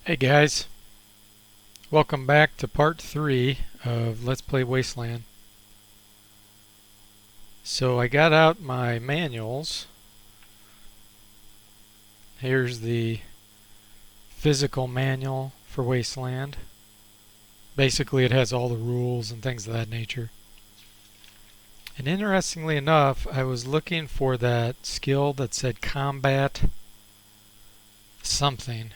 Hey guys, welcome back to part 3 of Let's Play Wasteland. So I got out my manuals. Here's the physical manual for Wasteland. Basically it has all the rules and things of that nature. And interestingly enough, I was looking for that skill that said combat something.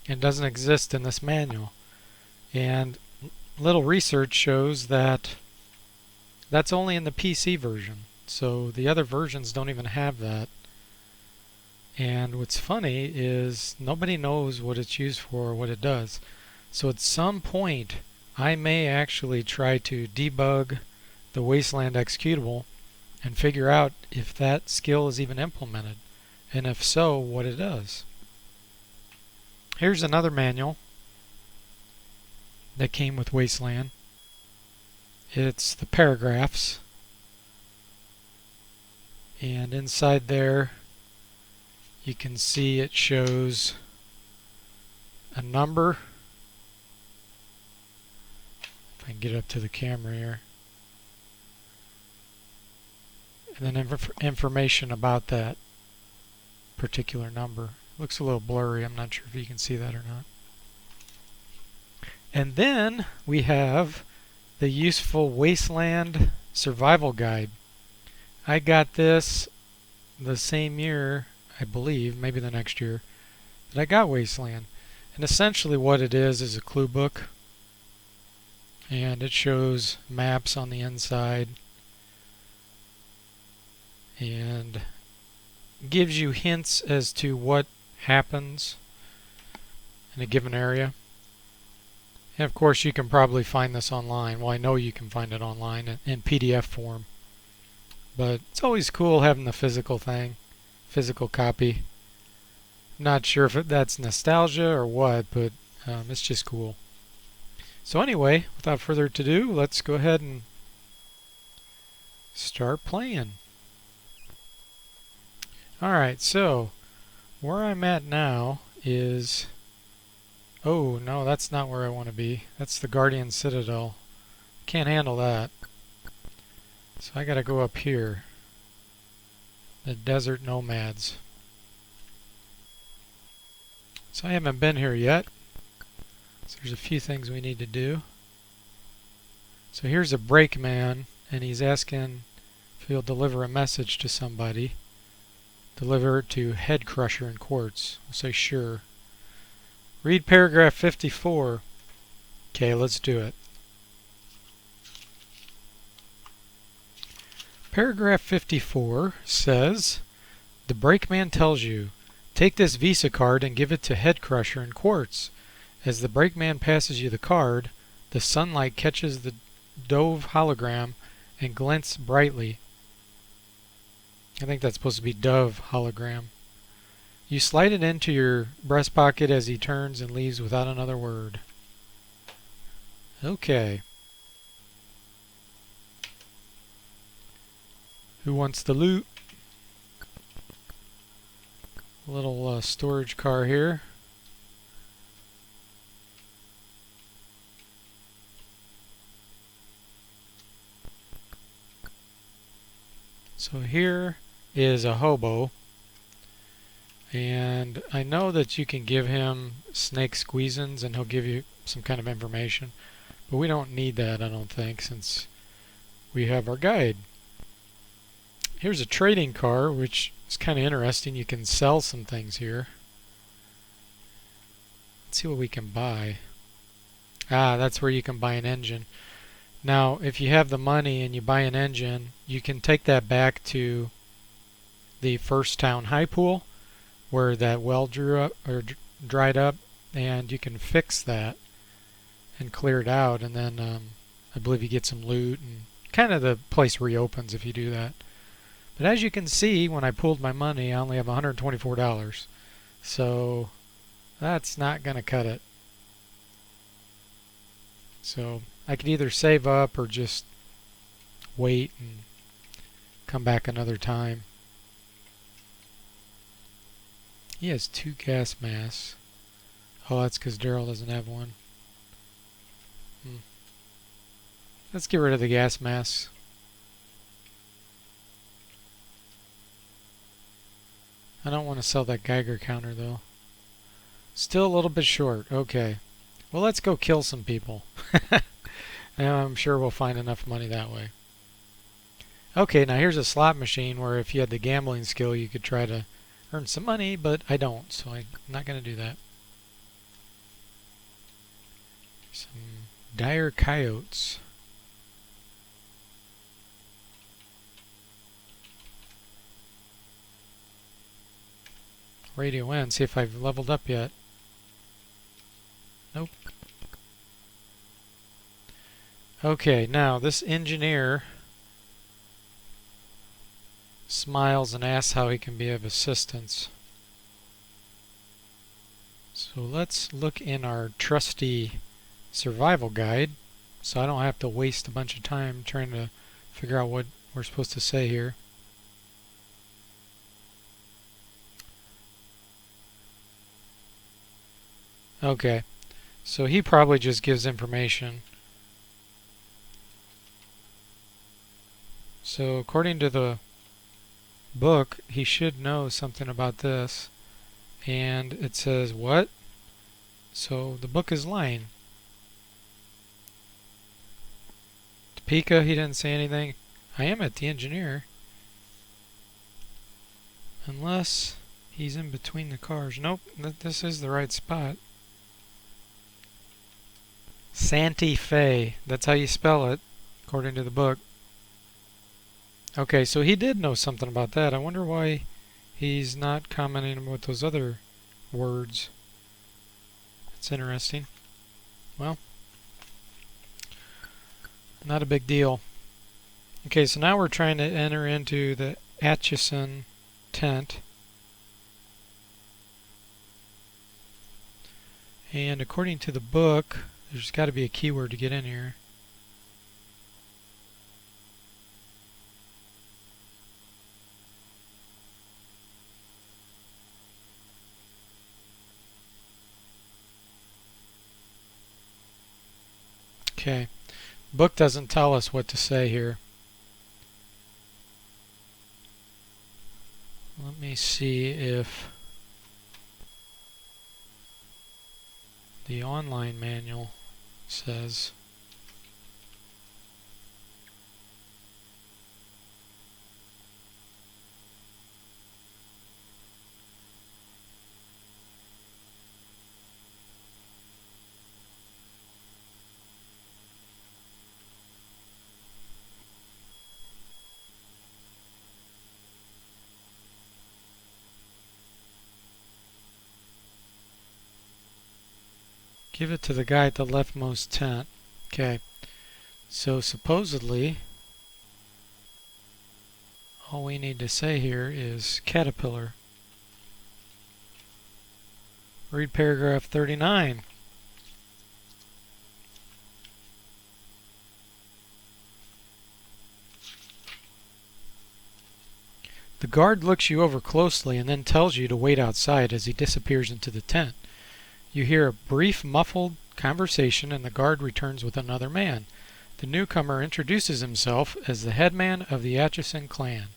It doesn't exist in this manual. And little research shows that that's only in the PC version, so the other versions don't even have that. And what's funny is nobody knows what it's used for or what it does. So at some point, I may actually try to debug the Wasteland executable and figure out if that skill is even implemented, and if so, what it does. Here's another manual that came with Wasteland. It's the paragraphs, and inside there you can see it shows a number. If I can get up to the camera here, and then information about that particular number. Looks a little blurry, I'm not sure if you can see that or not. And then we have the useful Wasteland survival guide. I got this the same year, I believe, maybe the next year, that I got Wasteland. And essentially what it is a clue book. And it shows maps on the inside and gives you hints as to what happens in a given area. And of course you can probably find this online. Well, I know you can find it online in PDF form. But it's always cool having the physical thing, physical copy. Not sure if that's nostalgia or what, but it's just cool. So anyway, without further ado, let's go ahead and start playing. Alright, so where I'm at now is... Oh, no, that's not where I want to be. That's the Guardian Citadel. Can't handle that. So I gotta go up here. The Desert Nomads. So I haven't been here yet. So there's a few things we need to do. So here's a brakeman, and he's asking if he'll deliver a message to somebody. Deliver it to Head Crusher in Quartz. We'll say sure. Read paragraph 54. Okay, let's do it. Paragraph 54 says, the brakeman tells you, take this Visa card and give it to Head Crusher in Quartz. As the brakeman passes you the card, the sunlight catches the Dove hologram and glints brightly. I think that's supposed to be Dove hologram. You slide it into your breast pocket as he turns and leaves without another word. Okay. Who wants the loot? A little storage car here. So here is a hobo. And I know that you can give him snake squeezins and he'll give you some kind of information. But we don't need that, I don't think, since we have our guide. Here's a trading car, which is kind of interesting. You can sell some things here. Let's see what we can buy. Ah, that's where you can buy an engine. Now, if you have the money and you buy an engine, you can take that back to the first town high pool, where that well dried up, and you can fix that and clear it out, and then I believe you get some loot, and kind of the place reopens if you do that. But as you can see, when I pulled my money, I only have $124. So that's not going to cut it. So I could either save up or just wait and come back another time. He has 2 gas masks. Oh, that's because Daryl doesn't have one. Let's get rid of the gas masks. I don't want to sell that Geiger counter though. Still a little bit short. Okay. Well, let's go kill some people. And I'm sure we'll find enough money that way. Okay, now here's a slot machine where if you had the gambling skill you could try to earn some money, but I don't, so I'm not going to do that. Some dire coyotes. Radio in, see if I've leveled up yet. Nope. Okay, now this engineer smiles and asks how he can be of assistance. So let's look in our trusty survival guide so I don't have to waste a bunch of time trying to figure out what we're supposed to say here. Okay, so he probably just gives information. So according to the book, he should know something about this. And it says, what? So the book is lying. Topeka, he didn't say anything. I am at the engineer. Unless he's in between the cars. Nope, this is the right spot. Santa Fe. That's how you spell it, according to the book. Okay, so he did know something about that. I wonder why he's not commenting about those other words. It's interesting. Well, not a big deal. Okay, so now we're trying to enter into the Atchison tent. And according to the book, there's got to be a keyword to get in here. Okay, book doesn't tell us what to say here. Let me see if the online manual says. Give it to the guy at the leftmost tent. Okay, so supposedly all we need to say here is caterpillar. Read paragraph 39. The guard looks you over closely and then tells you to wait outside as he disappears into the tent. You hear a brief, muffled conversation and the guard returns with another man. The newcomer introduces himself as the headman of the Atchison clan.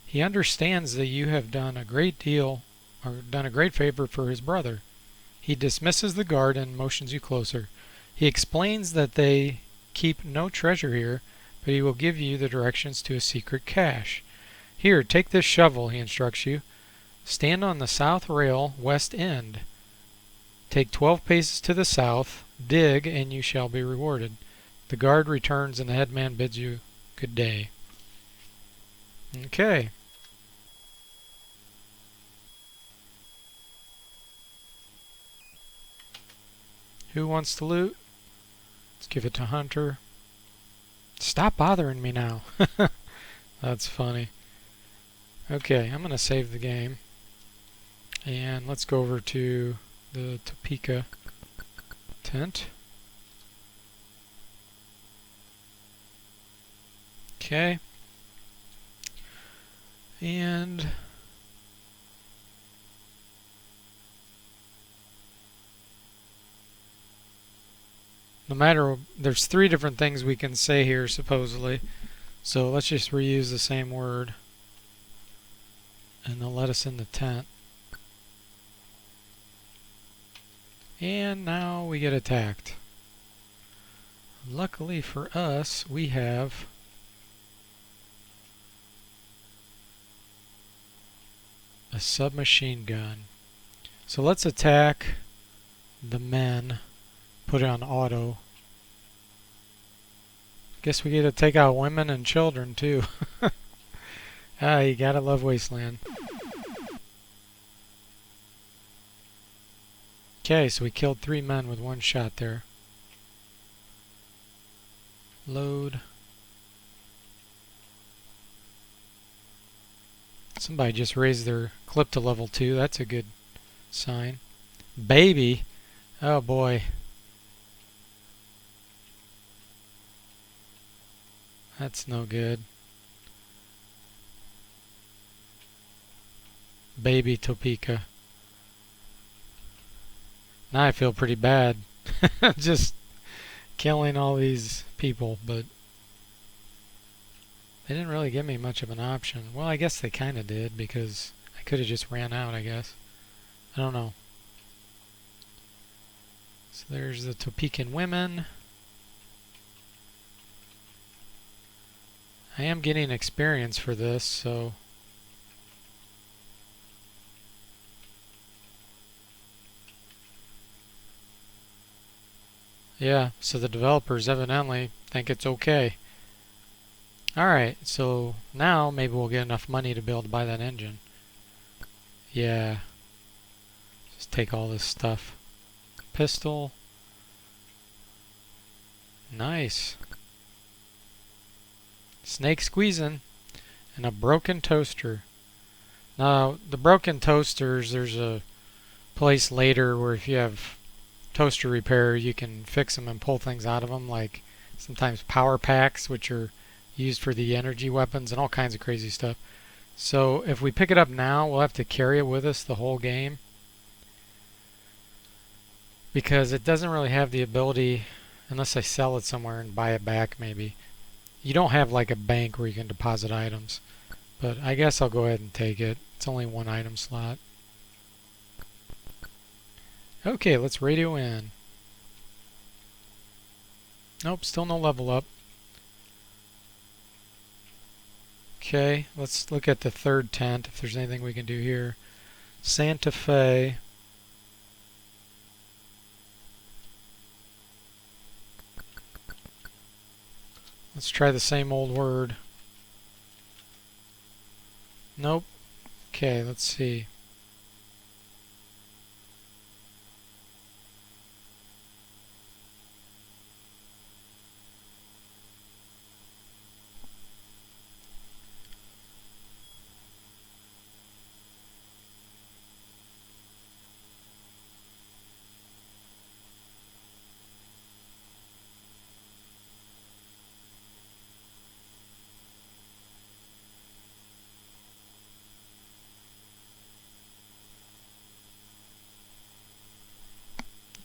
He understands that you have done a great favor for his brother. He dismisses the guard and motions you closer. He explains that they keep no treasure here, but he will give you the directions to a secret cache. Here, take this shovel, he instructs you. Stand on the south rail, west end. Take 12 paces to the south, dig, and you shall be rewarded. The guard returns and the headman bids you good day. Okay. Who wants to loot? Let's give it to Hunter. Stop bothering me now. That's funny. Okay, I'm going to save the game. And let's go over to the Topeka tent. Okay. And no matter, there's 3 different things we can say here supposedly. So let's just reuse the same word. And they'll let us in the tent. And now we get attacked. Luckily for us, we have a submachine gun. So let's attack the men. Put it on auto. Guess we get to take out women and children too. Ah, you gotta love Wasteland. Okay, so we killed 3 men with 1 shot there. Load. Somebody just raised their clip to level 2. That's a good sign. Baby. Oh boy. That's no good. Baby Topeka. Now I feel pretty bad. Just killing all these people, but they didn't really give me much of an option. Well, I guess they kind of did, because I could have just ran out, I guess. I don't know. So there's the Topekan women. I am getting experience for this, so yeah, so the developers evidently think it's okay. Alright, so now maybe we'll get enough money to be able to buy that engine. Yeah. Just take all this stuff. Pistol. Nice. Snake squeezing. And a broken toaster. Now, the broken toasters, there's a place later where if you have toaster repair, you can fix them and pull things out of them, like sometimes power packs, which are used for the energy weapons and all kinds of crazy stuff. So if we pick it up now, we'll have to carry it with us the whole game, because it doesn't really have the ability, unless I sell it somewhere and buy it back maybe. You don't have like a bank where you can deposit items, but I guess I'll go ahead and take it. It's only 1 item slot. Okay, let's radio in. Nope, still no level up. Okay, let's look at the 3rd tent, if there's anything we can do here. Santa Fe. Let's try the same old word. Nope. Okay, let's see.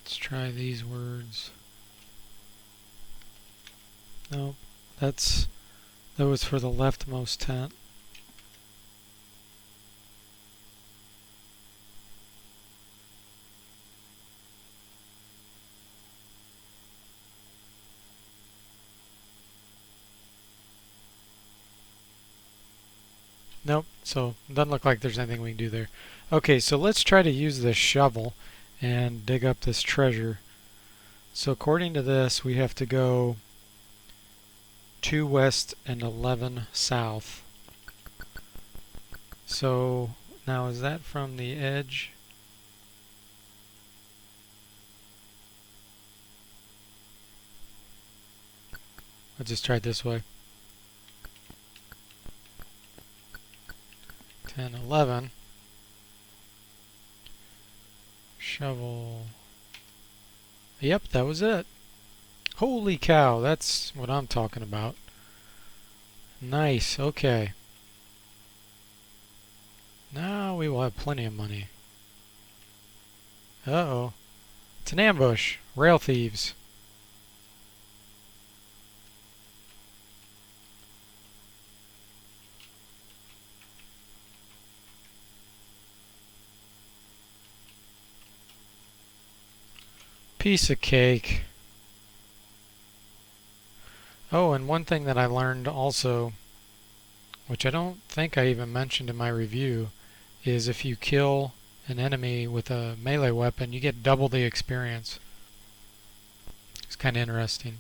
Let's try these words. Nope. That was for the leftmost tent. Nope, so it doesn't look like there's anything we can do there. Okay, so let's try to use this shovel and dig up this treasure. So according to this, we have to go 2 west and 11 south. So now is that from the edge? Let's just try it this way. 10, 11. Shovel. Yep, that was it. Holy cow, that's what I'm talking about. Nice, okay. Now we will have plenty of money. Uh-oh. It's an ambush. Rail thieves. Piece of cake. Oh, and one thing that I learned also, which I don't think I even mentioned in my review, is if you kill an enemy with a melee weapon, you get double the experience. It's kind of interesting.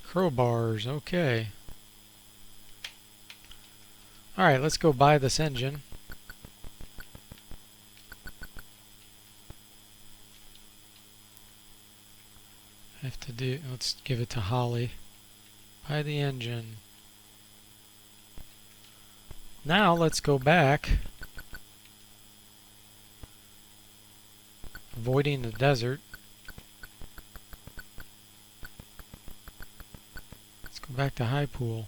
Crowbars, okay. Alright, let's go buy this engine. Let's give it to Holly. Buy the engine. Now let's go back. Avoiding the desert. Let's go back to High Pool.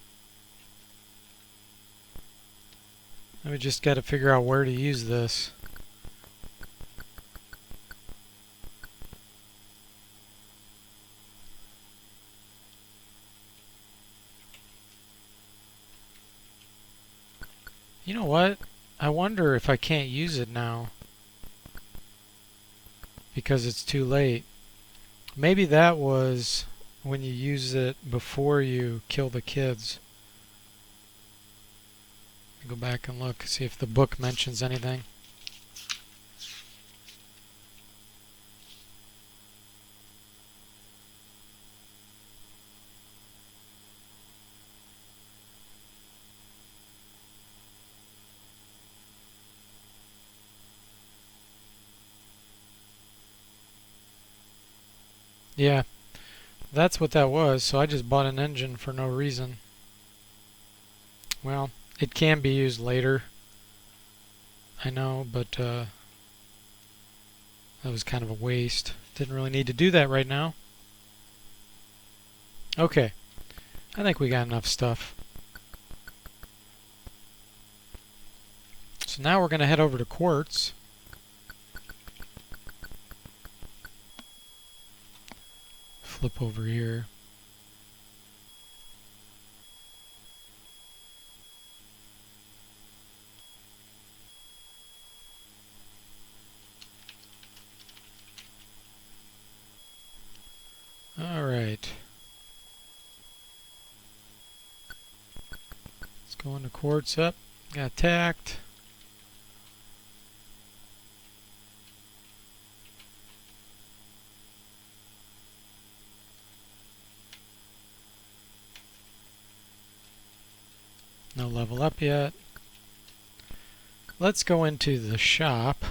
Now we just got to figure out where to use this. You know what? I wonder if I can't use it now. Because it's too late. Maybe that was when you use it before you kill the kids. Go back and look, see if the book mentions anything. Yeah, that's what that was, so I just bought an engine for no reason. Well, it can be used later. I know, but that was kind of a waste. Didn't really need to do that right now. Okay, I think we got enough stuff. So now we're going to head over to Quartz. Flip over here. All right. Let's go into Quartz up. Got attacked. No level up yet. Let's go into the shop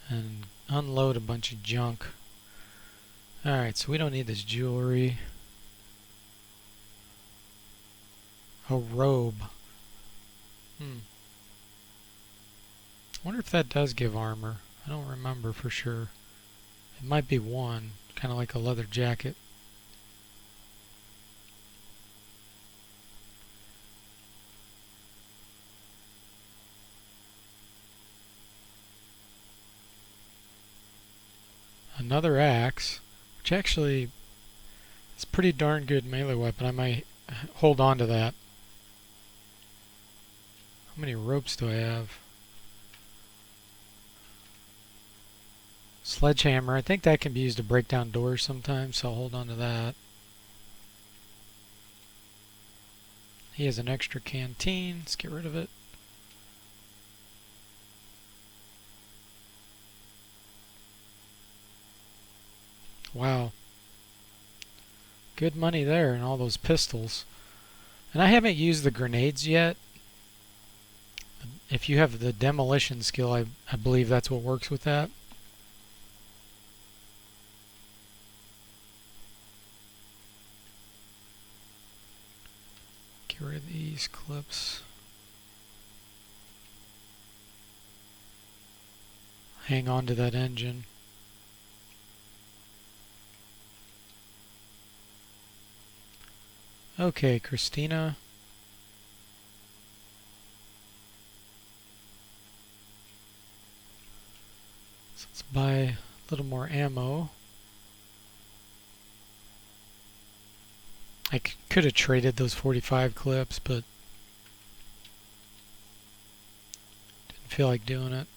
and unload a bunch of junk. Alright, so we don't need this jewelry. A robe. I wonder if that does give armor. I don't remember for sure. It might be one, kind of like a leather jacket. Another axe, which actually is a pretty darn good melee weapon. I might hold on to that. How many ropes do I have? Sledgehammer. I think that can be used to break down doors sometimes, so I'll hold on to that. He has an extra canteen. Let's get rid of it. Wow. Good money there and all those pistols. And I haven't used the grenades yet. If you have the demolition skill, I believe that's what works with that. Get rid of these clips. Hang on to that engine. Okay, Christina. So let's buy a little more ammo. I could have traded those 45 clips, but didn't feel like doing it.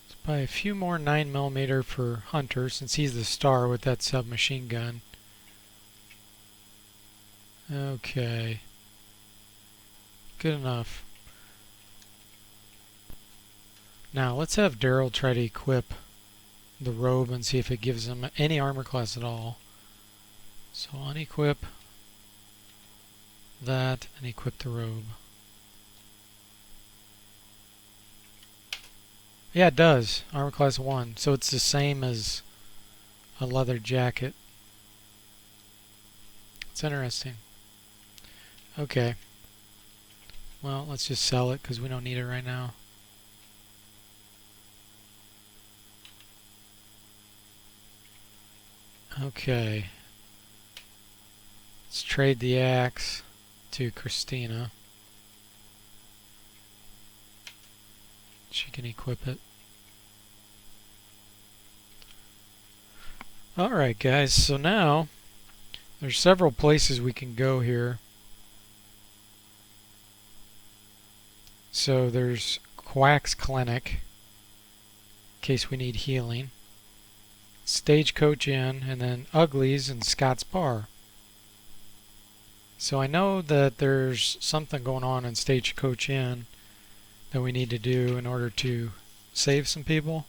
Let's Buy a few more 9mm for Hunter since he's the star with that submachine gun. Okay. Good enough. Now let's have Daryl try to equip the robe and see if it gives him any armor class at all. So unequip that and equip the robe. Yeah, it does. Armor class 1. So it's the same as a leather jacket. It's interesting. Okay. Well, let's just sell it because we don't need it right now. Okay. Let's trade the axe to Christina. She can equip it. Alright guys, so now there's several places we can go here. So there's Quack's Clinic, in case we need healing. Stagecoach Inn, and then Ugly's and Scott's Bar. So I know that there's something going on in Stagecoach Inn that we need to do in order to save some people.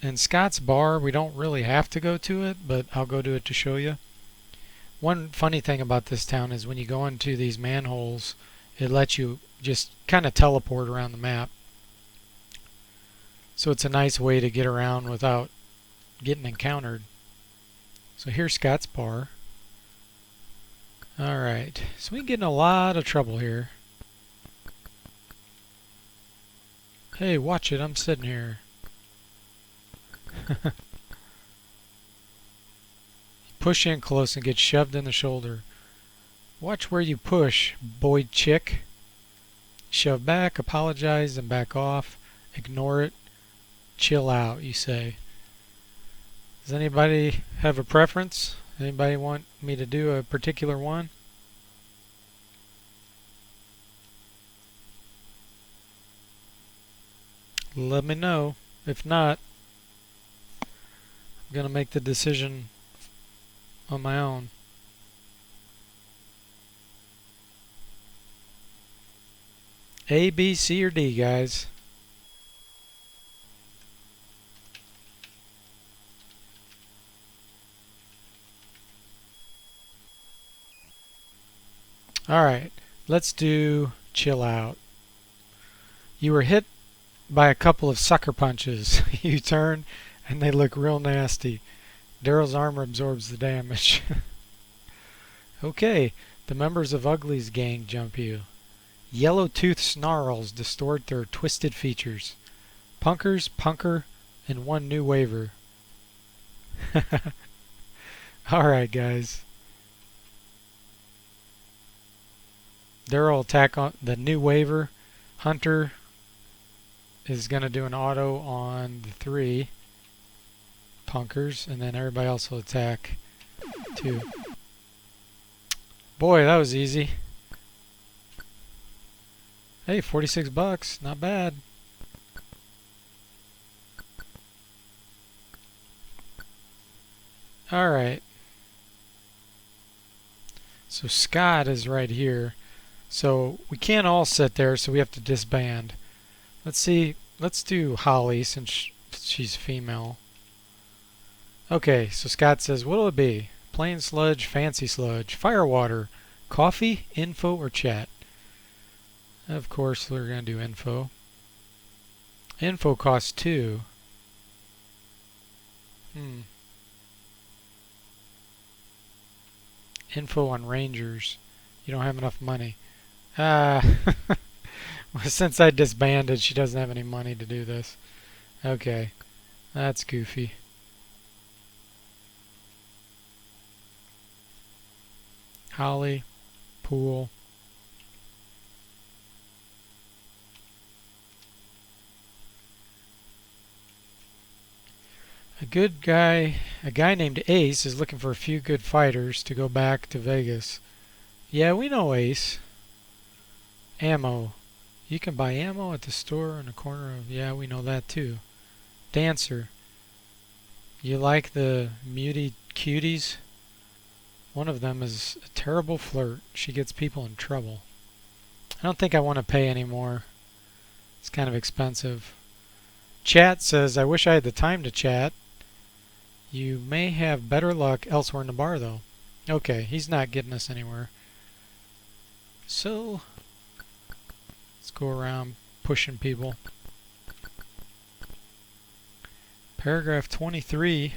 In Scott's Bar, we don't really have to go to it, but I'll go to it to show you. One funny thing about this town is when you go into these manholes, it lets you just kind of teleport around the map. So it's a nice way to get around without getting encountered. So here's Scott's Bar. Alright, so we get in a lot of trouble here. Hey, watch it, I'm sitting here. Push in close and get shoved in the shoulder. Watch where you push, boy chick. Shove back, apologize, and back off. Ignore it. Chill out, you say. Does anybody have a preference? Anybody want me to do a particular one? Let me know. If not, I'm going to make the decision on my own. A, B, C, or D, guys. Alright, let's do chill out. You were hit by a couple of sucker punches. You turn and they look real nasty. Daryl's armor absorbs the damage. Okay, the members of Ugly's gang jump you. Yellow-toothed snarls distort their twisted features. Punkers, punker, and one new waiver. Alright, guys. Daryl attack on the new waiver. Hunter is going to do an auto on the 3 punkers, and then everybody else will attack 2. Boy, that was easy. Hey, $46, not bad. Alright. So Scott is right here. So we can't all sit there, so we have to disband. Let's see. Let's do Holly since she's female. Okay, so Scott says, what'll it be? Plain sludge, fancy sludge, firewater, coffee, info, or chat? Of course, we're going to do info. Info costs 2. Info on Rangers. You don't have enough money. Since I disbanded, she doesn't have any money to do this. Okay, that's goofy. Holly, pool. A guy named Ace is looking for a few good fighters to go back to Vegas. Yeah, we know Ace. Ammo. You can buy ammo at the store in the corner of... Yeah, we know that too. Dancer. You like the muty cuties? One of them is a terrible flirt. She gets people in trouble. I don't think I want to pay anymore. It's kind of expensive. Chat says, I wish I had the time to chat. You may have better luck elsewhere in the bar, though. Okay, he's not getting us anywhere. So, let's go around pushing people. Paragraph 23.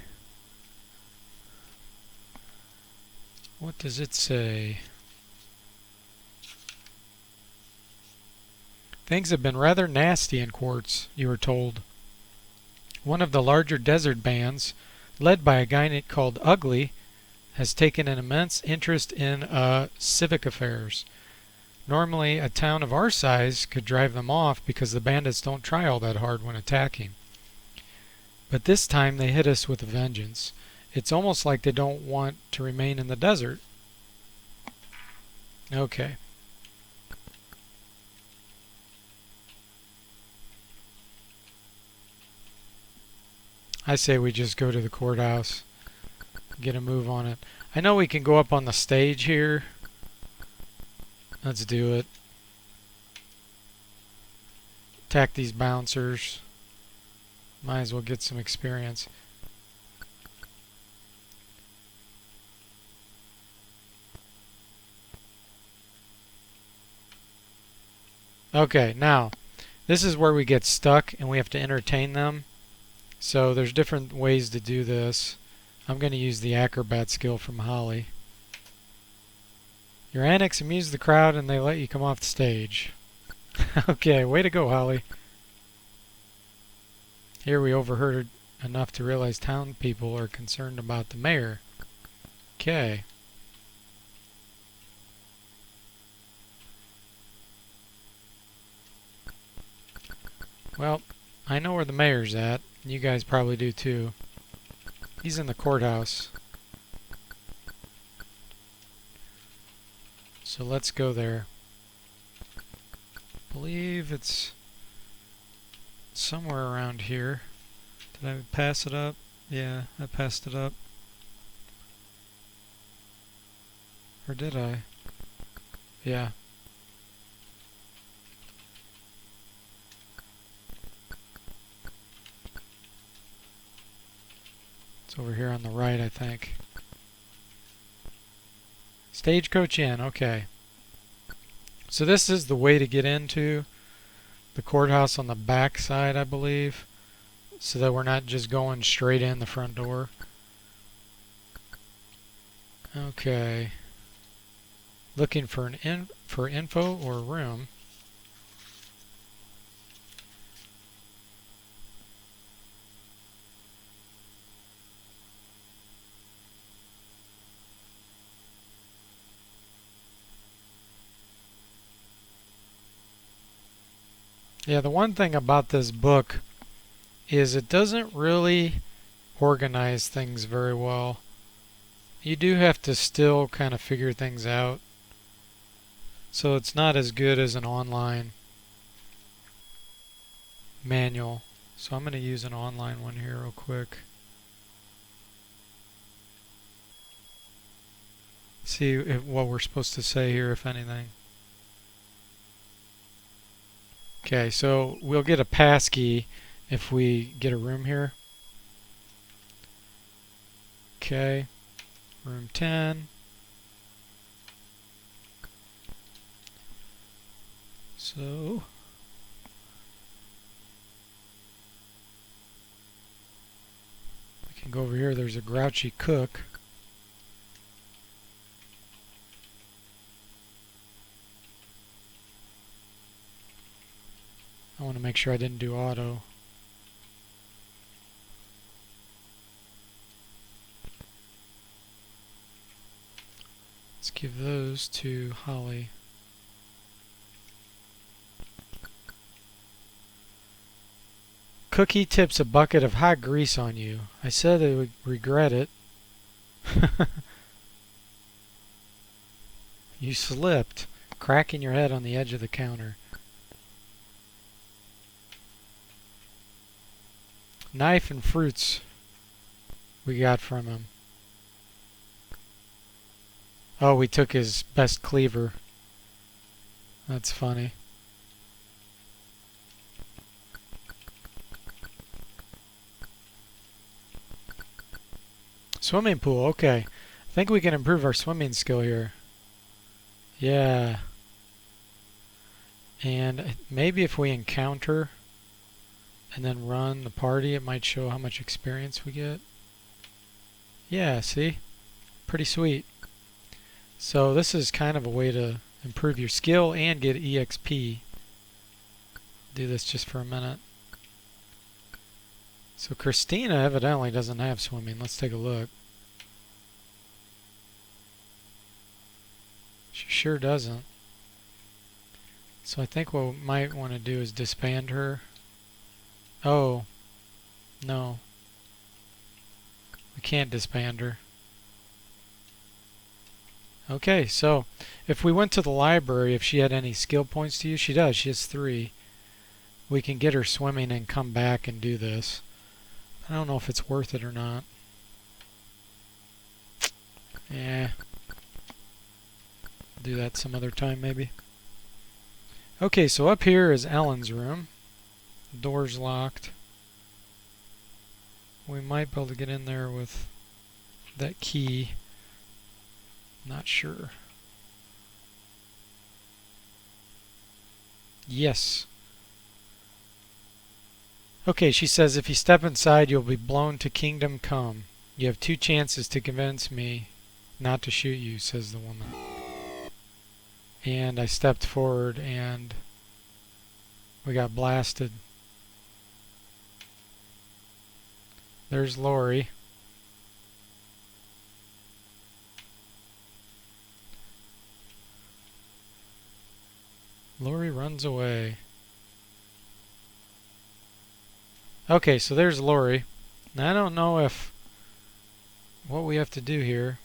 What does it say? Things have been rather nasty in Quartz, you were told. One of the larger desert bands, led by a guy called Ugly, has taken an immense interest in civic affairs. Normally, a town of our size could drive them off because the bandits don't try all that hard when attacking. But this time they hit us with a vengeance. It's almost like they don't want to remain in the desert. Okay. I say we just go to the courthouse, get a move on it. I know we can go up on the stage here. Let's do it. Attack these bouncers. Might as well get some experience. Okay, now, this is where we get stuck and we have to entertain them. So there's different ways to do this. I'm going to use the acrobat skill from Holly. Your antics amuse the crowd and they let you come off the stage. Okay, way to go, Holly. Here we overheard enough to realize town people are concerned about the mayor. Okay. Well, I know where the mayor's at. You guys probably do too. He's in the courthouse. So let's go there. I believe it's somewhere around here. Did I pass it up? Yeah, I passed it up. Or did I? Yeah. It's over here on the right, I think. Stagecoach Inn, okay. So this is the way to get into the courthouse on the back side, I believe, so that we're not just going straight in the front door. Okay. Looking for info or a room. Yeah, the one thing about this book is it doesn't really organize things very well. You do have to still kind of figure things out. So it's not as good as an online manual. So I'm going to use an online one here real quick. See what we're supposed to say here, if anything. Okay, so we'll get a passkey if we get a room here. Okay, room 10. So we can go over here. There's a grouchy cook. I want to make sure I didn't do auto. Let's give those to Holly. Cookie tips a bucket of hot grease on you. I said I would regret it. You slipped, cracking your head on the edge of the counter. Knife and fruits we got from him. Oh, we took his best cleaver. That's funny. Swimming pool, okay. I think we can improve our swimming skill here. Yeah. And maybe if we encounter and then run the party, it might show how much experience we get. Yeah, see? Pretty sweet. So this is kind of a way to improve your skill and get EXP. Do this just for a minute. So Christina evidently doesn't have swimming. Let's take a look. She sure doesn't. So I think what we might want to do is disband her. Oh, no. We can't disband her. Okay, so if we went to the library, if she had any skill points to use, she does. She has 3. We can get her swimming and come back and do this. I don't know if it's worth it or not. Yeah. Do that some other time maybe. Okay, so up here is Ellen's room. Door's locked. We might be able to get in there with that key. Not sure. Yes. Okay, she says if you step inside, you'll be blown to kingdom come. You have 2 chances to convince me not to shoot you, says the woman. And I stepped forward and we got blasted. There's Lori. Lori runs away. Okay, so there's Lori. Now I don't know if what we have to do here.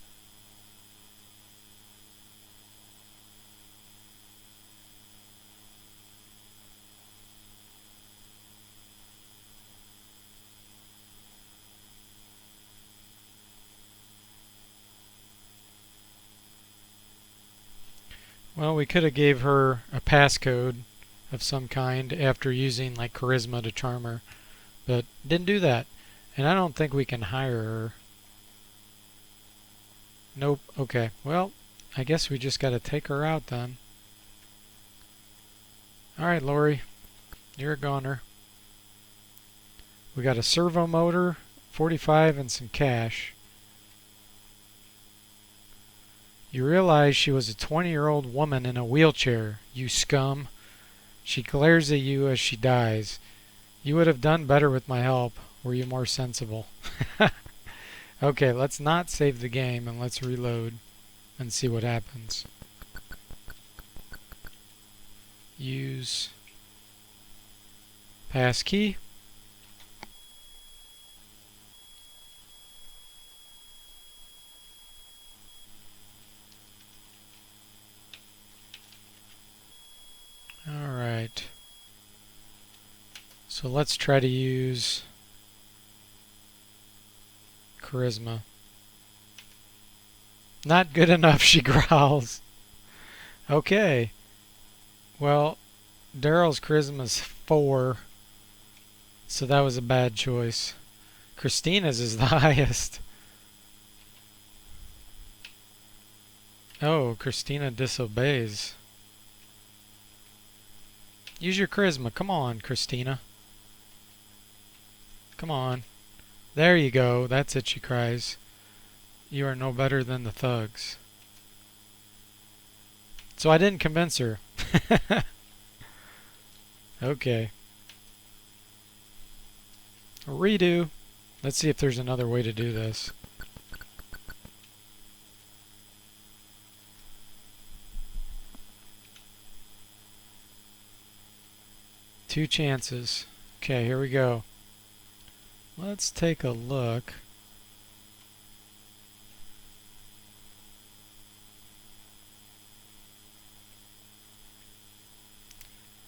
Well, we could have gave her a passcode of some kind after using like charisma to charm her, but didn't do that. And I don't think we can hire her. Nope. Okay. Well, I guess we just got to take her out then. Alright, Lori. You're a goner. We got a servo motor, 45, and some cash. You realize she was a 20-year-old woman in a wheelchair, you scum. She glares at you as she dies. You would have done better with my help, were you more sensible. Okay, let's not save the game and let's reload and see what happens. Use passkey. Alright. So let's try to use charisma. Not good enough, she growls. Okay. Well, Daryl's charisma is 4, so that was a bad choice. Christina's is the highest. Oh, Christina disobeys. Use your charisma. Come on, Christina. Come on. There you go. That's it, she cries. You are no better than the thugs. So I didn't convince her. Okay. Redo. Let's see if there's another way to do this. Two chances. Okay, here we go. Let's take a look.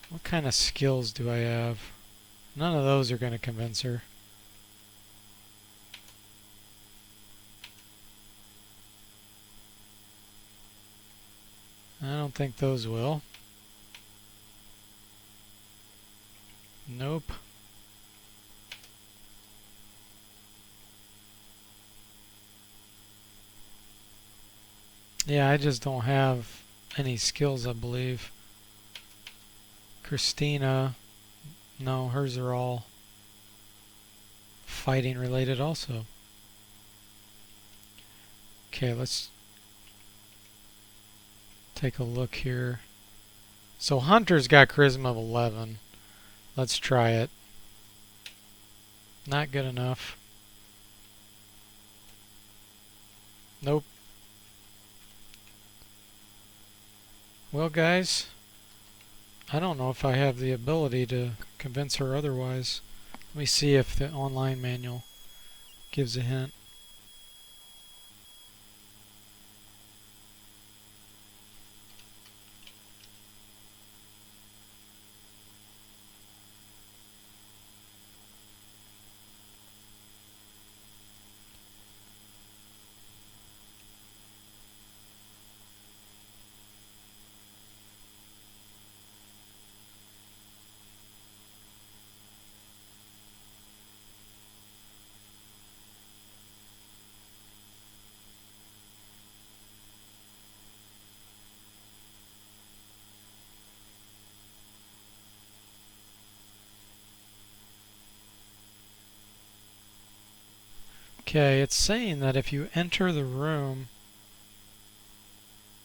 What kind of skills do I have? None of those are going to convince her. think those will. Nope. Yeah, I just don't have any skills, I believe. Christina, no, hers are all fighting related also. Okay, let's take a look here. So Hunter's got charisma of 11. Let's try it. Not good enough. Nope. Well, guys, I don't know if I have the ability to convince her otherwise. Let me see if the online manual gives a hint. Okay, it's saying that if you enter the room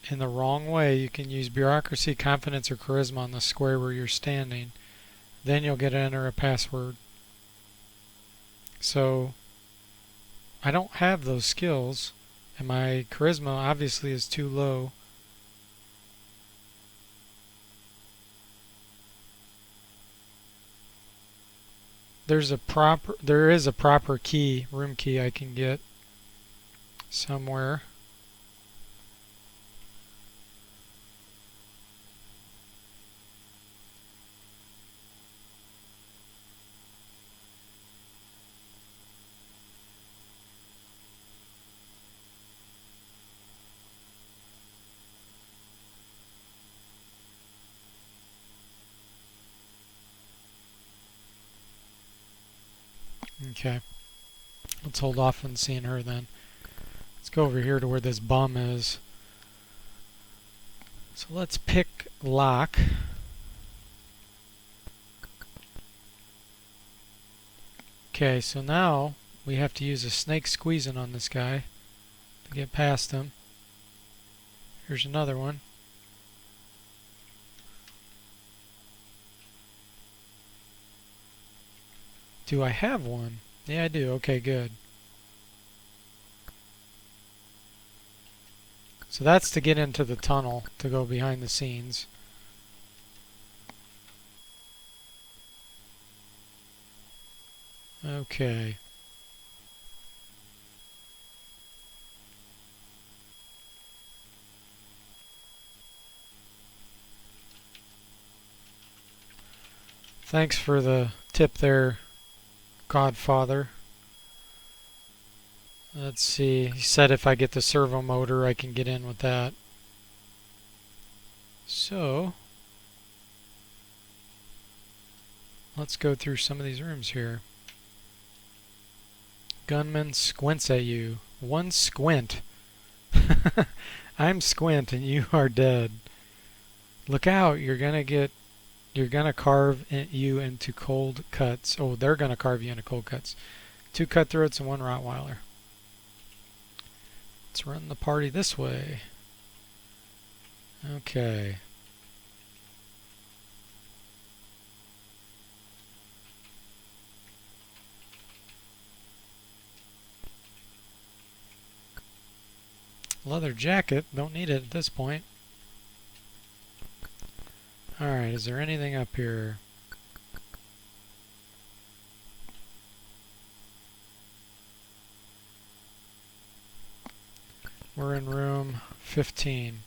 in the wrong way, you can use bureaucracy, confidence, or charisma on the square where you're standing. Then you'll get to enter a password. So I don't have those skills, and my charisma obviously is too low. There is a proper key, room key I can get somewhere. Okay. Let's hold off on seeing her then. Let's go over here to where this bum is. So let's pick lock. Okay, so now we have to use a snake squeezing on this guy to get past him. Here's another one. Do I have one? Yeah, I do. Okay, good. So that's to get into the tunnel, to go behind the scenes. Okay. Thanks for the tip there, Godfather. Let's see. He said if I get the servo motor, I can get in with that. So, let's go through some of these rooms here. Gunman squints at you. One squint. I'm squint and you are dead. Look out, you're gonna carve you into cold cuts. Oh, they're gonna carve you into cold cuts. 2 cutthroats and 1 Rottweiler. Let's run the party this way. Okay. Leather jacket, don't need it at this point. Alright, is there anything up here? We're in room 15.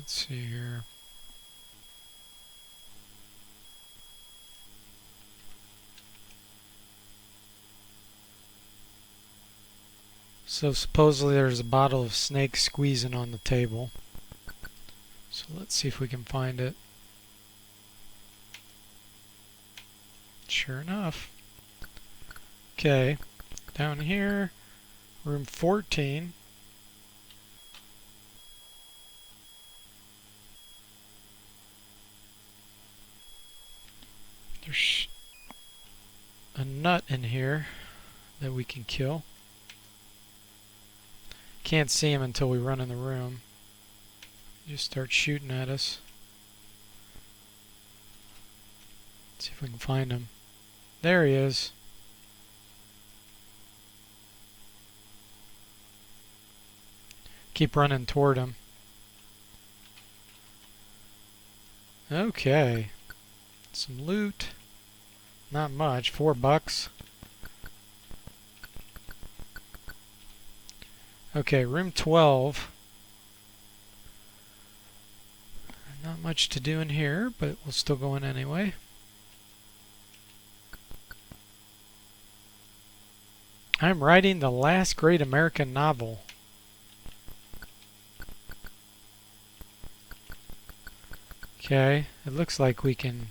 Let's see here. So supposedly there's a bottle of snake squeezing on the table. So let's see if we can find it. Sure enough. Okay, down here, room 14. There's a nut in here that we can kill. Can't see him until we run in the room. Just start shooting at us. Let's see if we can find him. There he is. Keep running toward him. Okay. Some loot. Not much. $4. Okay, room 12. Not much to do in here, but we'll still go in anyway. I'm writing the last great American novel. Okay, it looks like we can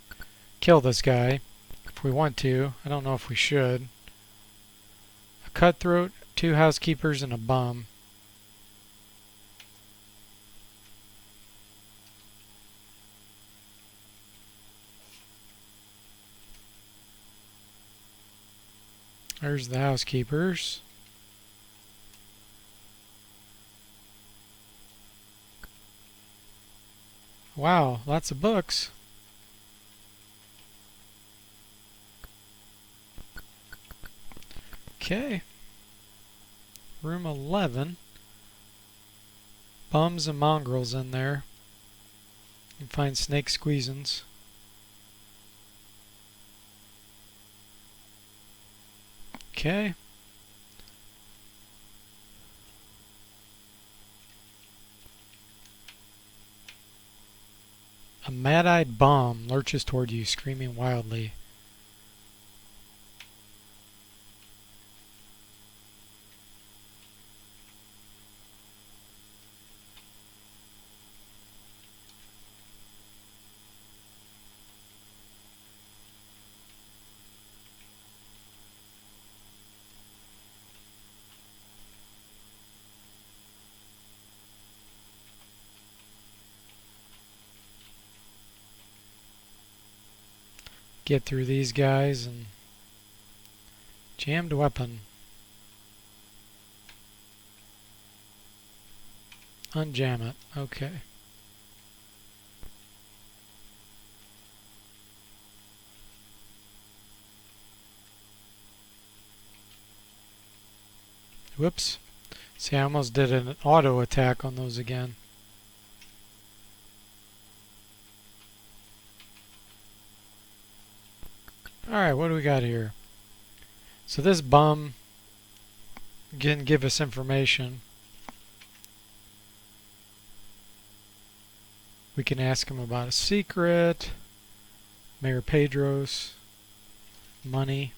kill this guy if we want to. I don't know if we should. A cutthroat, 2 housekeepers, and a bum. There's the housekeepers. Wow, lots of books. Okay. Room 11. Bums and mongrels in there. You can find snake squeezins. Okay. A mad-eyed bum lurches toward you, screaming wildly. Get through these guys and jammed weapon. Unjam it. Okay. Whoops. See, I almost did an auto attack on those again. Alright, what do we got here? So this bum can give us information. We can ask him about a secret, Mayor Pedro's, money,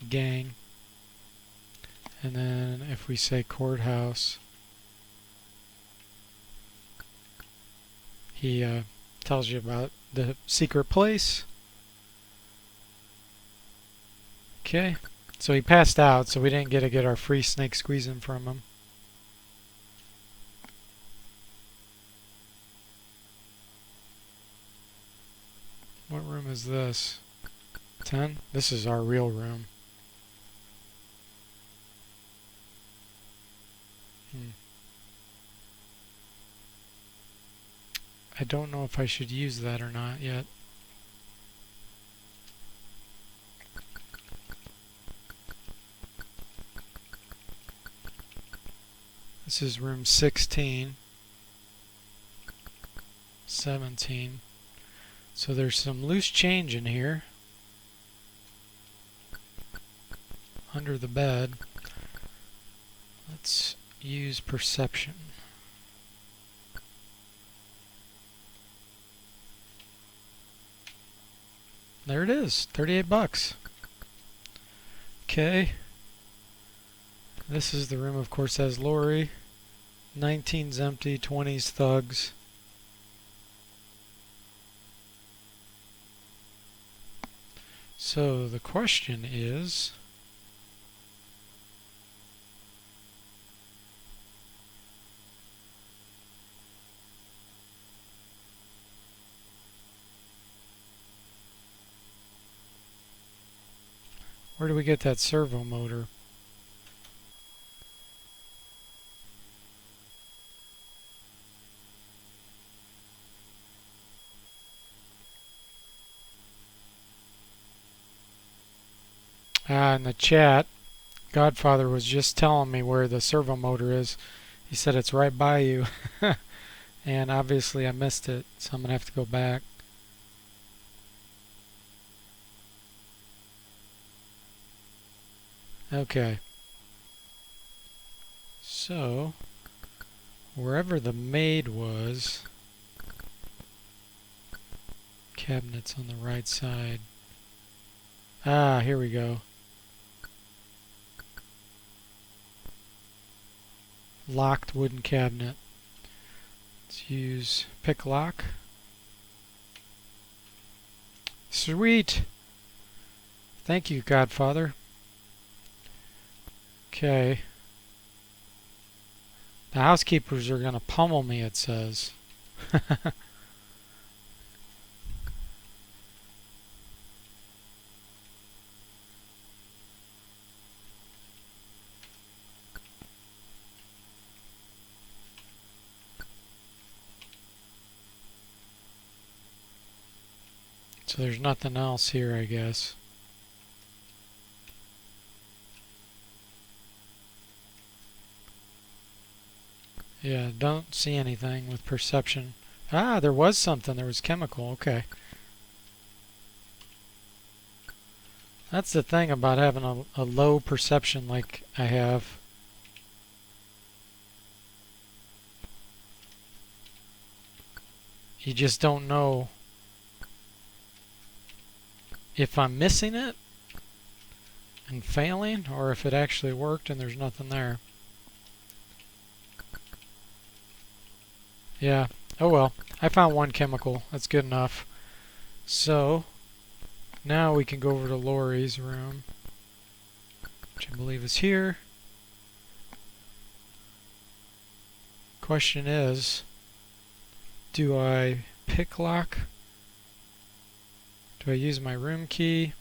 gang, and then if we say Courthouse, he tells you about the secret place. Okay, so he passed out, so we didn't get to get our free snake squeezing from him. What room is this? 10? This is our real room. I don't know if I should use that or not yet. This is room 16, 17. So there's some loose change in here under the bed. Let's Use perception. There it is, 38 bucks. Okay. This is the room, of course, has Lori. 19's empty, 20's thugs. So the question is, where do we get that servo motor? In the chat, Godfather was just telling me where the servo motor is. He said it's right by you. And obviously I missed it, so I'm going to have to go back. Okay. So, wherever the maid was, cabinets on the right side. Ah, here we go. Locked wooden cabinet. Let's use pick lock. Sweet! Thank you, Godfather. Okay. The housekeepers are going to pummel me, it says. So there's nothing else here, I guess. Yeah, don't see anything with perception. Ah, there was something. There was chemical. Okay. That's the thing about having a low perception like I have. You just don't know if I'm missing it and failing, or if it actually worked and there's nothing there. Yeah, oh well. I found one chemical. That's good enough. So, now we can go over to Lori's room, which I believe is here. Question is, do I pick lock? Do I use my room key?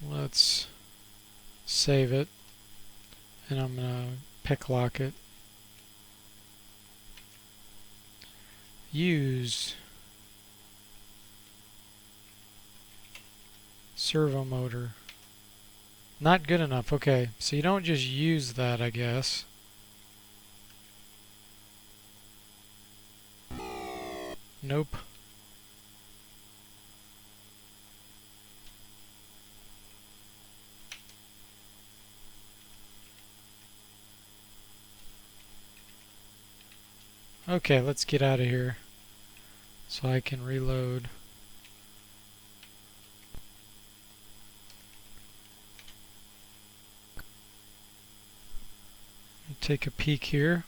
Let's save it, and I'm going to pick lock it. Use servo motor. Not good enough. Okay, so you don't just use that, I guess. Nope. Okay, let's get out of here so I can reload. Take a peek here.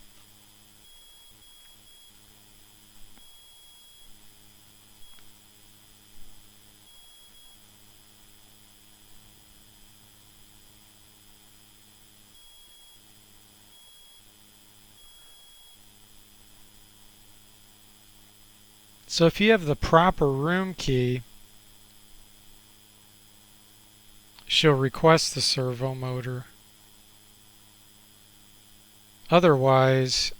So if you have the proper room key, she'll request the servo motor. Otherwise,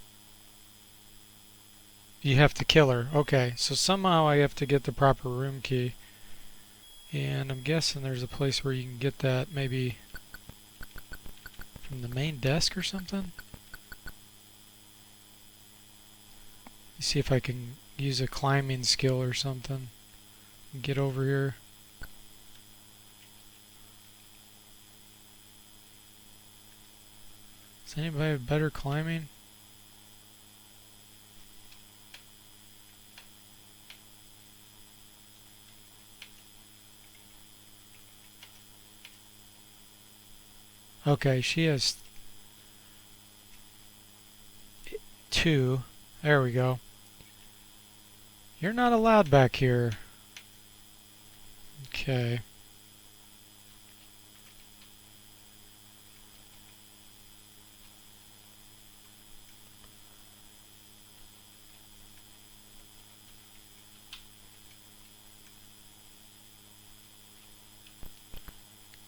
you have to kill her. Okay, so somehow I have to get the proper room key. And I'm guessing there's a place where you can get that, maybe from the main desk or something. You see if I can use a climbing skill or something. Get over here. Does anybody have better climbing? Okay, she has 2. There we go. You're not allowed back here. Okay.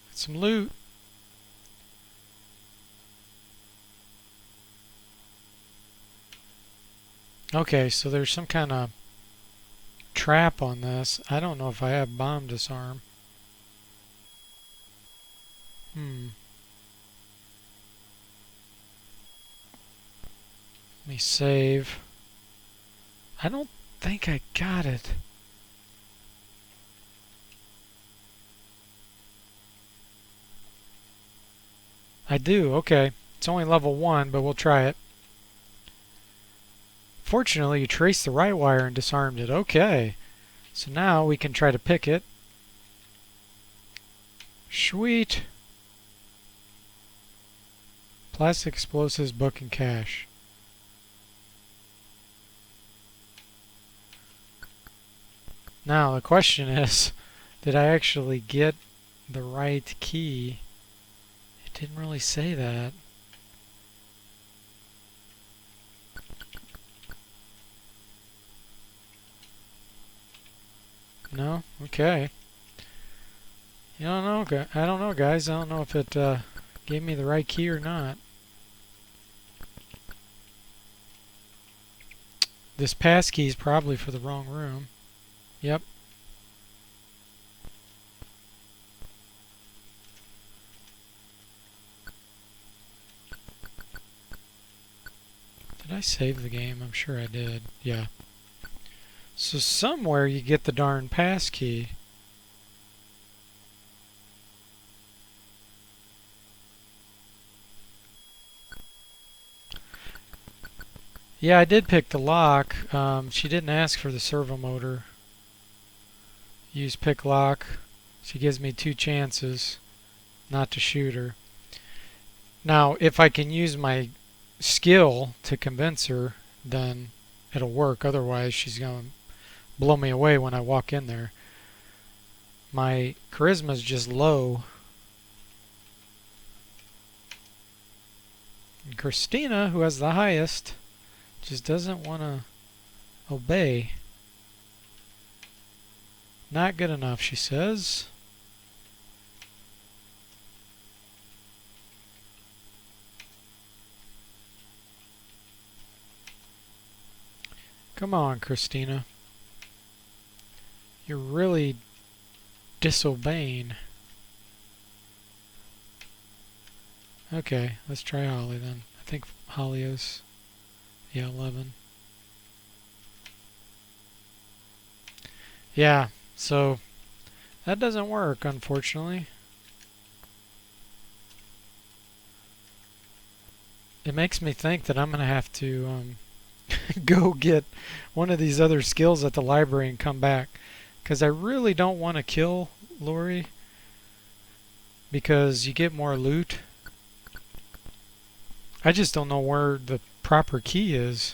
Got some loot. Okay, so there's some kind of trap on this. I don't know if I have bomb disarm. Let me save. I don't think I got it. I do, okay. It's only level 1, but we'll try it. Fortunately, you traced the right wire and disarmed it. Okay. So now we can try to pick it. Sweet. Plastic explosives, book, and cash. Now the question is, did I actually get the right key? It didn't really say that. No? Okay. I don't know, guys. I don't know if it gave me the right key or not. This passkey is probably for the wrong room. Yep. Did I save the game? I'm sure I did. Yeah. So somewhere you get the darn passkey. Yeah, I did pick the lock. She didn't ask for the servo motor. Use pick lock. She gives me 2 chances not to shoot her. Now, if I can use my skill to convince her, then it'll work. Otherwise, she's going to blow me away when I walk in there. My charisma is just low. And Christina, who has the highest, just doesn't want to obey. Not good enough, she says. Come on, Christina. You're really disobeying. Okay, let's try Holly then. I think Holly is, yeah, 11. Yeah, so that doesn't work, unfortunately. It makes me think that I'm going to have to go get one of these other skills at the library and come back. Because I really don't want to kill Lori. Because you get more loot. I just don't know where the proper key is.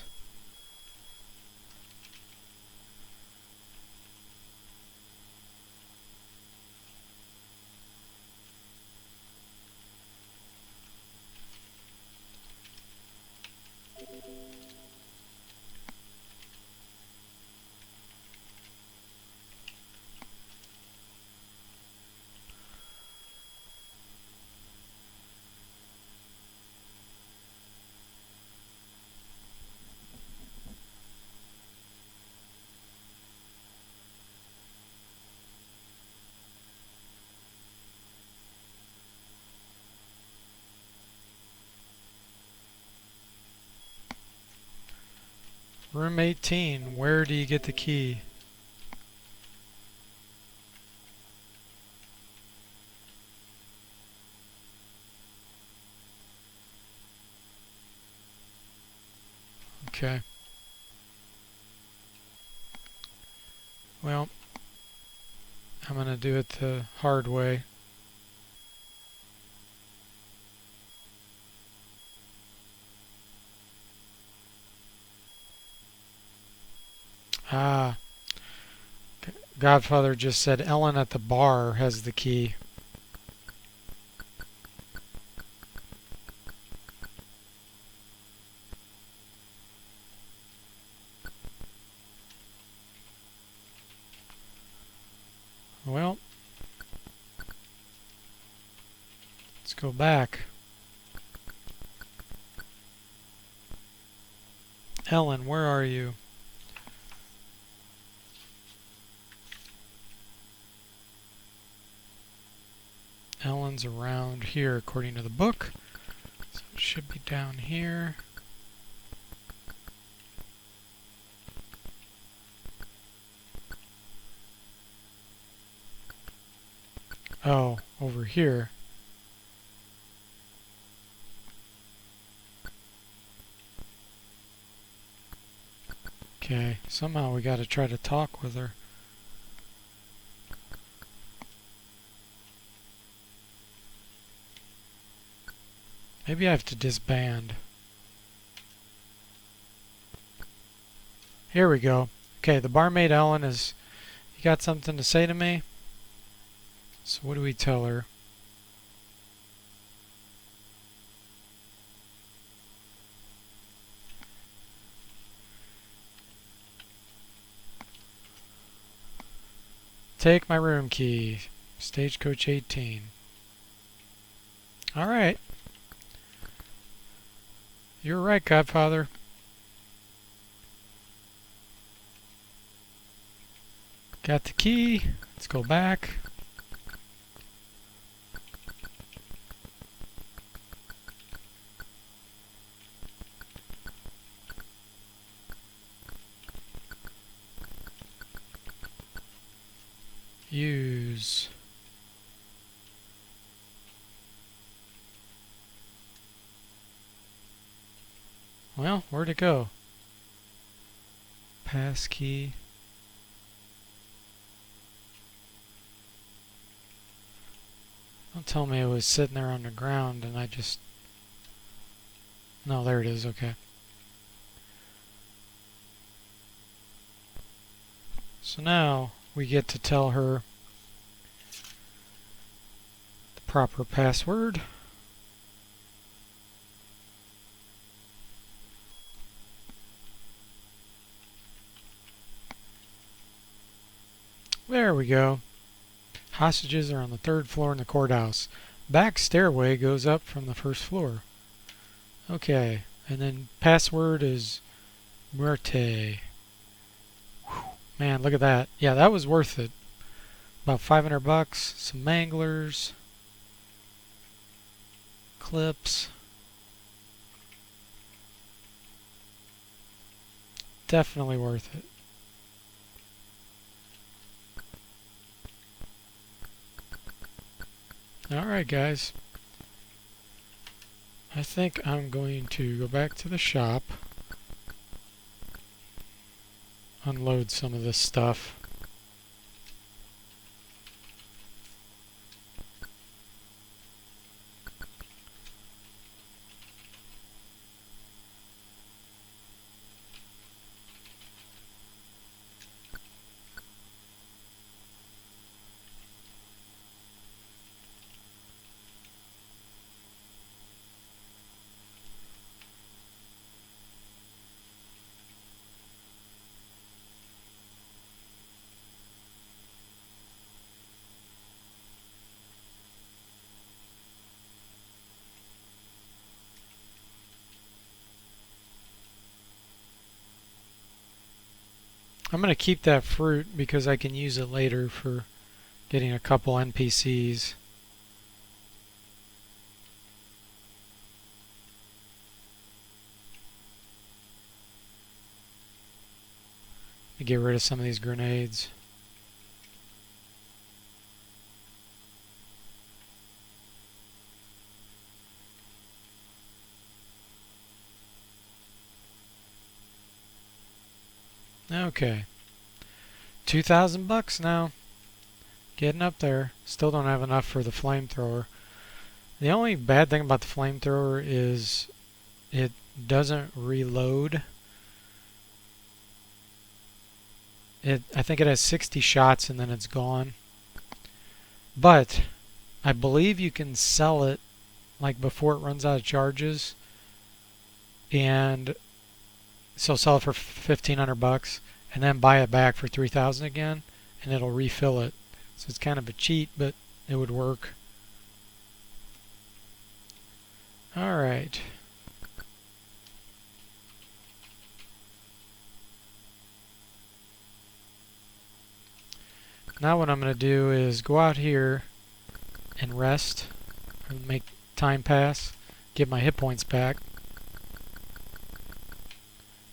Room 18. Where do you get the key? Okay. Well, I'm going to do it the hard way. Ah, Godfather just said Ellen at the bar has the key. Well, let's go back. Ellen, where are you? Ellen's around here according to the book. So it should be down here. Oh, over here. Okay, somehow we gotta try to talk with her. Maybe I have to disband. Here we go. Okay, the barmaid Ellen is... You got something to say to me? So what do we tell her? Take my room key. Stagecoach 18. Alright. You're right, Godfather. Got the key. Let's go back. Use. Well, where'd it go? Passkey. Don't tell me it was sitting there on the ground and I just... No, there it is, okay. So now we get to tell her the proper password. There we go. Hostages are on the 3rd floor in the courthouse. Back stairway goes up from the 1st floor. Okay, and then password is Muerte. Whew. Man, look at that. Yeah, that was worth it. About 500 bucks, some manglers, clips. Definitely worth it. Alright guys, I think I'm going to go back to the shop, unload some of this stuff. I'm going to keep that fruit because I can use it later for getting a couple NPCs. to get rid of some of these grenades. Okay. $2,000 now. Getting up there. Still don't have enough for the flamethrower. The only bad thing about the flamethrower is it doesn't reload. I think it has 60 shots and then it's gone. But I believe you can sell it like before it runs out of charges. And so sell it for $1,500 and then buy it back for $3,000 again and it'll refill it. So it's kind of a cheat, but it would work. Alright. Now what I'm going to do is go out here and rest, or make time pass, get my hit points back,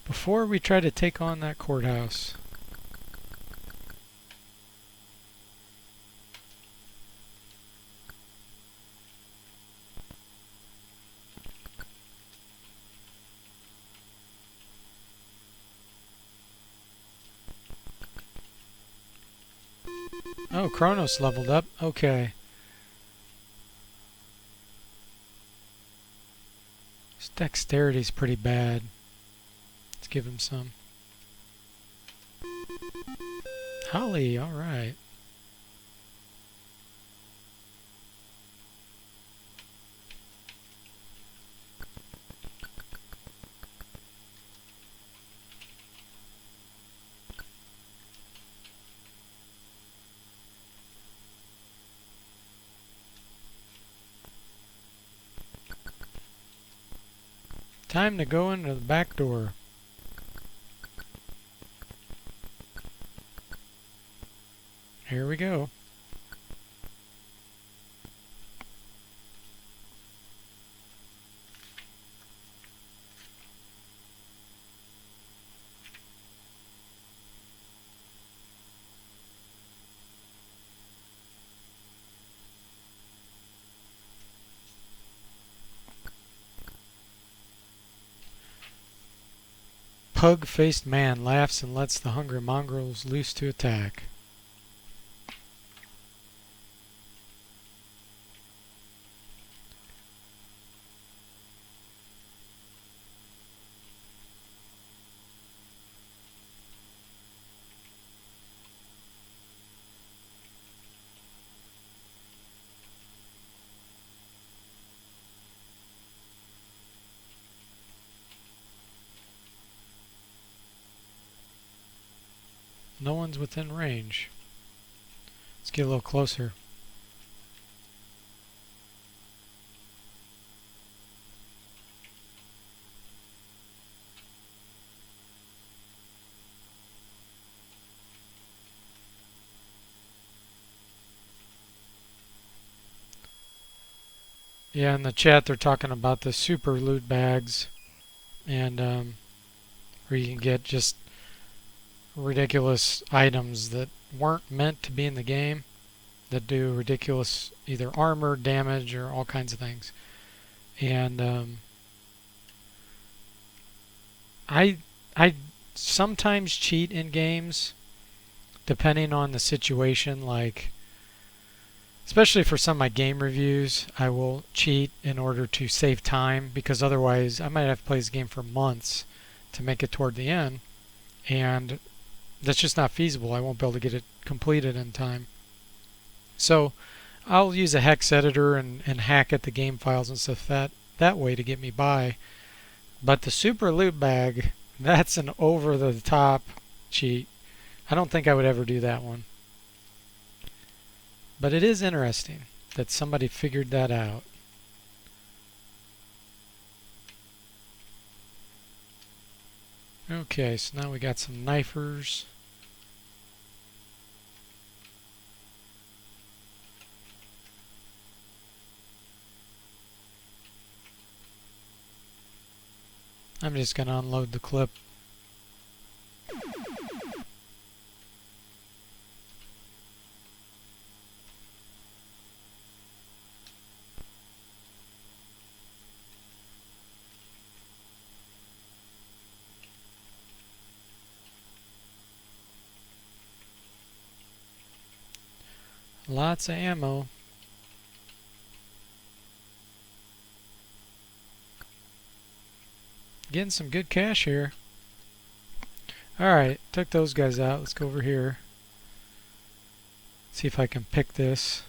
before we try to take on that courthouse. Oh, Kronos leveled up. Okay. His dexterity's pretty bad. Let's give him some. Holly, alright. Time to go into the back door. Here we go. Pug-faced man laughs and lets the hungry mongrels loose to attack. No one's within range. Let's get a little closer. Yeah, in the chat they're talking about the super loot bags, and where you can get just ridiculous items that weren't meant to be in the game, that do ridiculous either armor, damage, or all kinds of things. And I sometimes cheat in games depending on the situation, like especially for some of my game reviews, I will cheat in order to save time, because otherwise I might have to play this game for months to make it toward the end, and that's just not feasible. I won't be able to get it completed in time. So I'll use a hex editor and hack at the game files and stuff that way to get me by. But the super loot bag, that's an over-the-top cheat. I don't think I would ever do that one. But it is interesting that somebody figured that out. Okay, so now we got some knifers. I'm just going to unload the clip. Lots of ammo. Getting some good cash here. Alright, took those guys out. Let's go over here. See if I can pick this.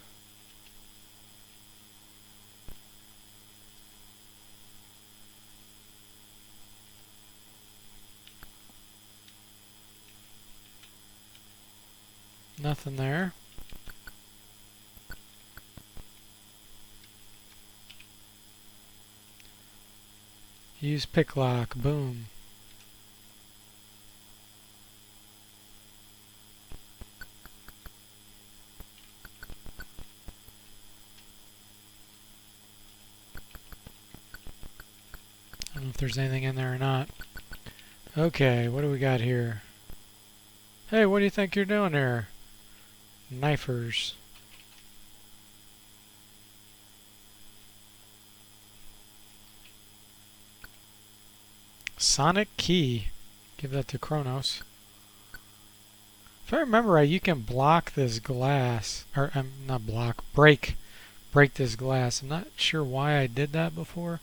Nothing there. Use pick lock. Boom. I don't know if there's anything in there or not. Okay, what do we got here? Hey, what do you think you're doing here? Knifers. Sonic key. Give that to Chronos. If I remember right, you can block this glass. Or, not block. Break this glass. I'm not sure why I did that before.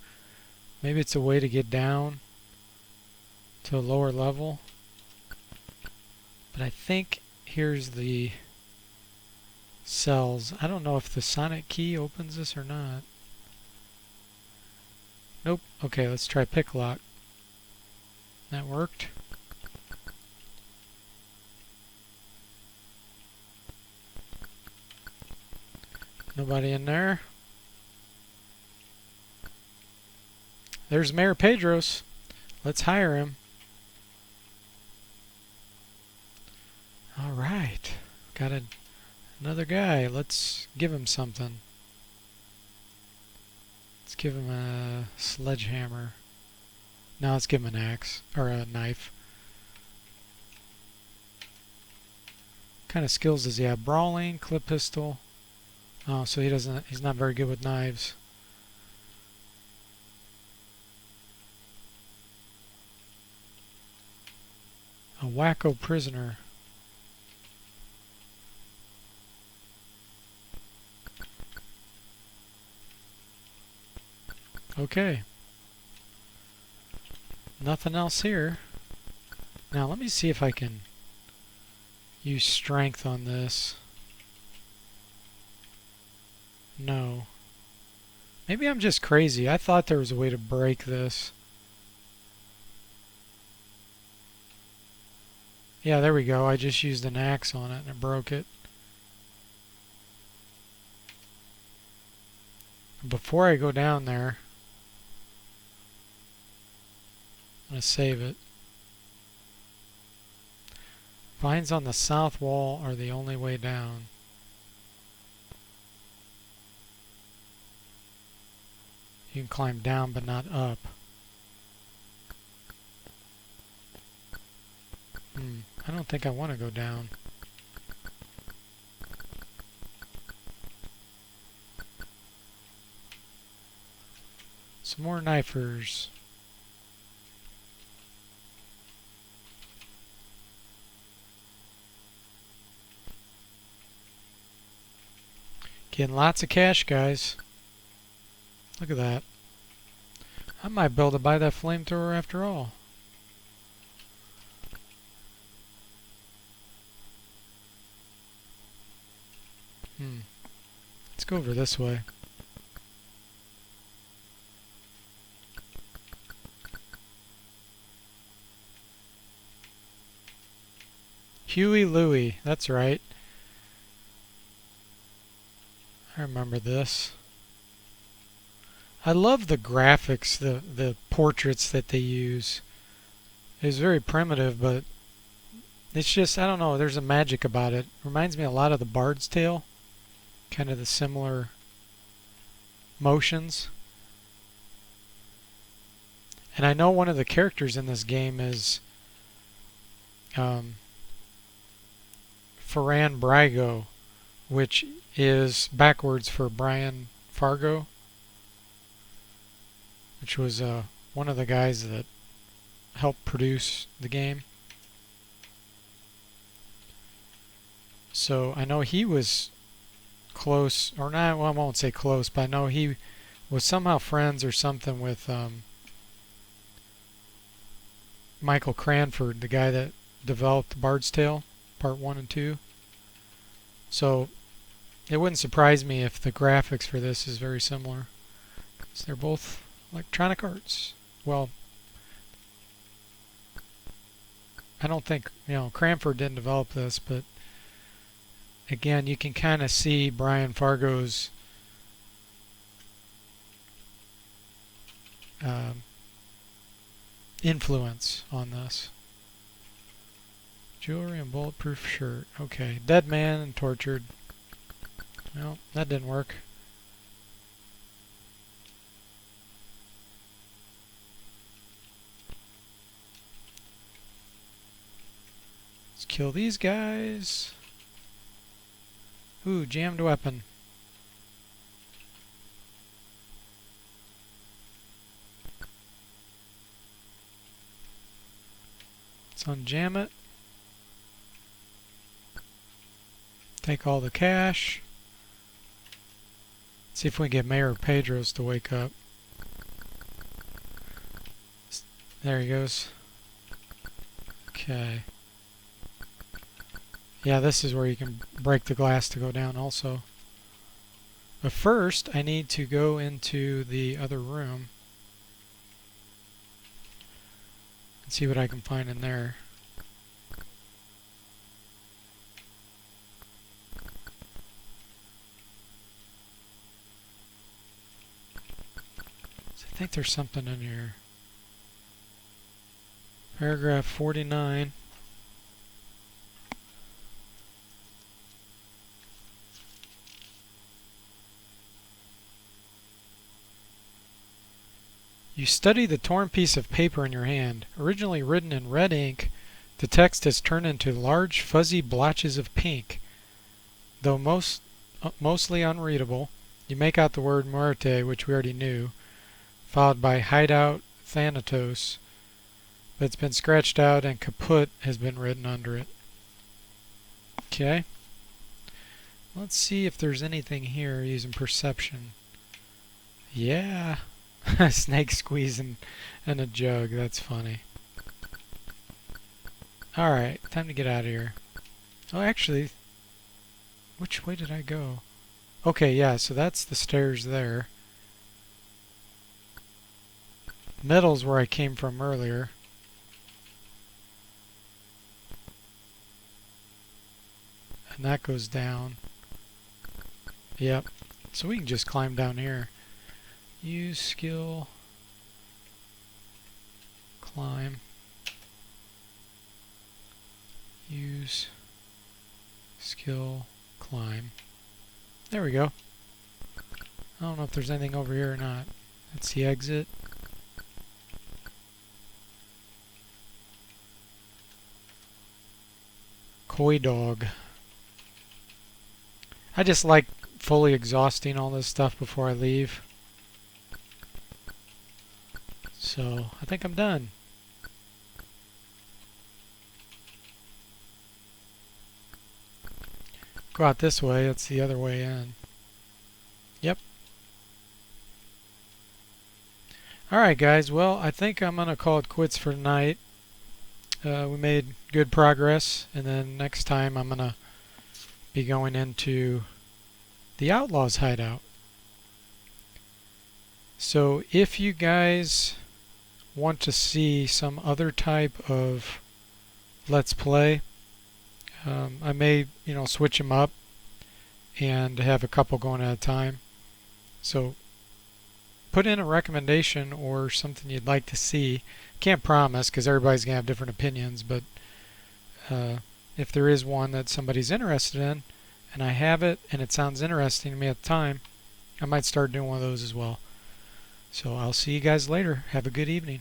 Maybe it's a way to get down to a lower level. But I think here's the cells. I don't know if the sonic key opens this or not. Nope. Okay, let's try pick lock. That worked. Nobody in there. There's Mayor Pedros. Let's hire him. Alright. Got another guy. Let's give him something. Let's give him a sledgehammer. No, let's give him an axe. Or a knife. What kind of skills does he have? Brawling, clip pistol. Oh, so he's not very good with knives. A wacko prisoner. Okay. Nothing else here. Now let me see if I can use strength on this. No. Maybe I'm just crazy. I thought there was a way to break this. Yeah, there we go. I just used an axe on it and it broke it. Before I go down there, I'm going to save it. Vines on the south wall are the only way down. You can climb down but not up. I don't think I want to go down. Some more knifers. Getting lots of cash, guys. Look at that. I might be able to buy that flamethrower after all. Let's go over this way. Huey Louie, that's right. I remember this. I love the graphics, the portraits that they use. It's very primitive, but it's just, I don't know, there's a magic about it. Reminds me a lot of the Bard's Tale. Kind of the similar motions. And I know one of the characters in this game is Ferran Brago, which is backwards for Brian Fargo, which was one of the guys that helped produce the game. So I know he was close, or not, well, I won't say close, but I know he was somehow friends or something with Michael Cranford, the guy that developed Bard's Tale, Part 1 and 2. So it wouldn't surprise me if the graphics for this is very similar, because they're both Electronic Arts. Well, I don't think, Cranford didn't develop this, but again, you can kind of see Brian Fargo's influence on this. Jewelry and bulletproof shirt. Okay, dead man and tortured. Well, that didn't work. Let's kill these guys. Ooh, jammed weapon. Let's unjam it. Take all the cash. See if we can get Mayor Pedro's to wake up. There he goes. Okay. Yeah, this is where you can break the glass to go down also. But first, I need to go into the other room and see what I can find in there. So I think there's something in here. Paragraph 49. You study the torn piece of paper in your hand. Originally written in red ink, the text has turned into large fuzzy blotches of pink. Though mostly unreadable, you make out the word Muerte, which we already knew, followed by Hideout Thanatos, but it's been scratched out and Kaput has been written under it. Okay. Let's see if there's anything here using perception. Yeah. A snake squeezing in a jug. That's funny. Alright, time to get out of here. Oh, actually, which way did I go? Okay, yeah, so that's the stairs there. Middle's where I came from earlier. And that goes down. Yep. So we can just climb down here. Use skill. Climb. Use skill. Climb. There we go. I don't know if there's anything over here or not. That's the exit. Koi dog. I just like fully exhausting all this stuff before I leave. So, I think I'm done. Go out this way, it's the other way in. Yep. Alright guys, well I think I'm going to call it quits for tonight. We made good progress, and then next time I'm going to be going into the Outlaws hideout. So if you guys want to see some other type of Let's Play, I may, switch them up and have a couple going at a time. So put in a recommendation or something you'd like to see. Can't promise because everybody's going to have different opinions, but if there is one that somebody's interested in and I have it and it sounds interesting to me at the time, I might start doing one of those as well. So I'll see you guys later. Have a good evening.